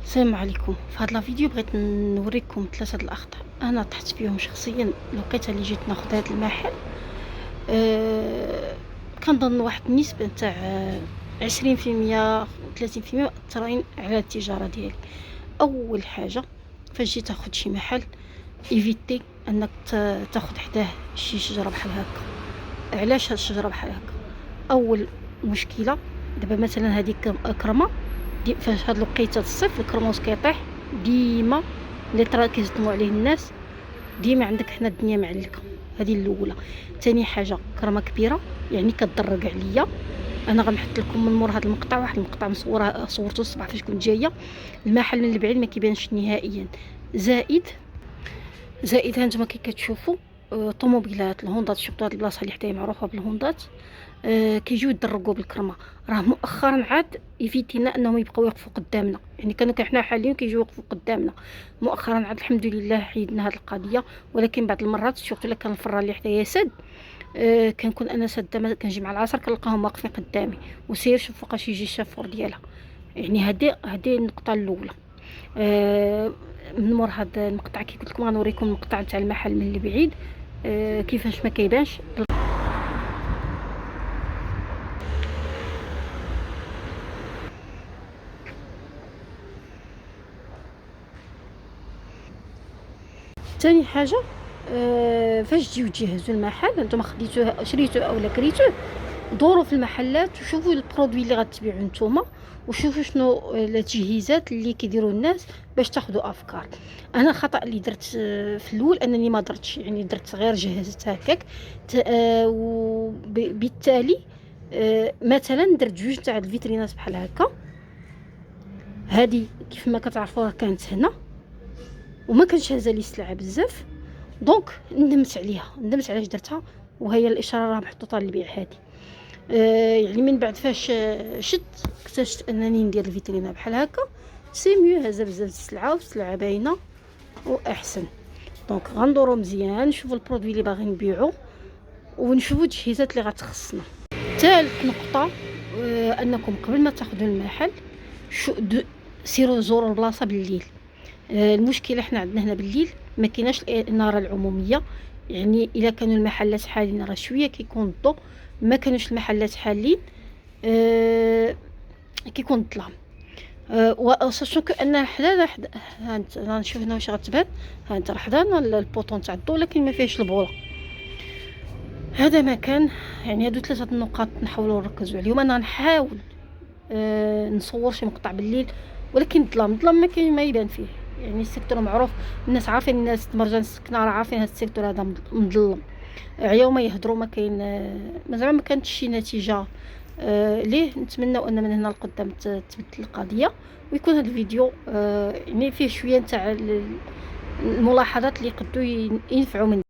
السلام عليكم. في هذا الفيديو بغيت نوريكم ثلاثه الاخطاء انا طحت فيهم شخصيا لقيتها اللي جيت ناخذ هذا المحل. كنظن واحد النسبه نتاع 20% 30% مأثرين على التجاره ديالي. اول حاجه فاش جيت تاخذ شي محل ايفيتي انك تاخذ حداه شي شجره بحال هكا. علاش هاد الشجره بحال هكا؟ اول مشكله دابا مثلا هذيك كرمه فاش هاد الوقيته الصيف الكرموس كيطيح ديما اللي طرا كيصدموا عليه الناس. ديما عندك حنا الدنيا معلكه، هذه الاولى. ثاني حاجه كرمه كبيره يعني كتضرق عليا. انا غنحط لكم من مور هذا المقطع واحد المقطع مصوره صورته الصباح فاش كنت جايه. المحل من البعيد ما كيبانش نهائيا. زائد هانتوما كي كتشوفوا طوموبيلات الهوندات، شفتوا هاد البلاصه اللي حدايا معروفه بالهوندات. كيجيو يدرقوا بالكرمه. راه مؤخرا عاد يفيتينا انهم يبقاو يوقفوا قدامنا، يعني كانوا حنا حاليا كيجيو يوقفوا قدامنا. مؤخرا عاد الحمد لله حيدنا هذه القضيه، ولكن بعض المرات شفتوا الا كان الفران اللي حدايا سد. كنكون انا ساده كنجي مع العصر كنلقاهم واقفين قدامي وسير شوف فوقاش يجي الشافور ديالها. يعني هذه النقطه الاولى. من مور هذا المقطع كي قلت لكم غنوريكم المقطع تاع المحل من البعيد كيفاش ما كيبانش. ثاني حاجه فاش تجيو تجهزوا المحل نتوما خديتوه شريتوه اولا كريتوه، دوروا في المحلات وشوفوا البرودوي اللي غتبيعوا نتوما وشوفوا شنو التجهيزات اللي كيديروا الناس باش تاخذوا افكار. انا الخطا اللي درت في الاول انني ما درتش، يعني درت غير جهزت هكاك. وبالتالي مثلا درت جوج تاع الفيترينات بحال هكا. هذه كيف ما كتعرفوها كانت هنا وما كانش هازه لي السلعه بزاف، دونك ندمت عليها، ندمت علاش درتها. وهي الاشاره راه محطوطه للبيع هذه. يعني من بعد فاش شت اكتشفت انني ندير الفيترينا بحال هكا سي ميو، هازه بزاف السلعه والسلعه باينه واحسن. دونك غندورو مزيان نشوفوا البرودوي اللي باغي نبيعو ونشوفوا التجهيزات اللي غتخصنا. ثالث نقطه انكم قبل ما تاخذوا المحل سيروا زوروا البلاصه بالليل. المشكله حنا عندنا هنا بالليل ما كايناش الاناره العموميه، يعني الا كانوا المحلات حالين راه شويه كيكون الضوء، ما كانوش المحلات حالين كيكون الظلام. وساشو ان حدا هانت نشوف هنا واش غتبان. هانت راه حدانا البوطون تاع الضوء لكن ما فيهش البوله. هذا مكان، يعني هادو ثلاثه النقاط نحاولوا نركزوا عليهم. انا نحاول نصور شي مقطع بالليل ولكن الظلام ما كاين ما يبان فيه. يعني السيكتور معروف، الناس عارفين، الناس مرجان السكنه راه عارفين هذا السيكتور هذا مظلم. عياو ما يهضروا ما كاين زعما ما كانتش شي نتيجه ليه. نتمنوا ان من هنا لقدام تبدل القضيه ويكون هذا الفيديو يعني فيه شويه نتاع الملاحظات اللي يقدروا ينفعوا من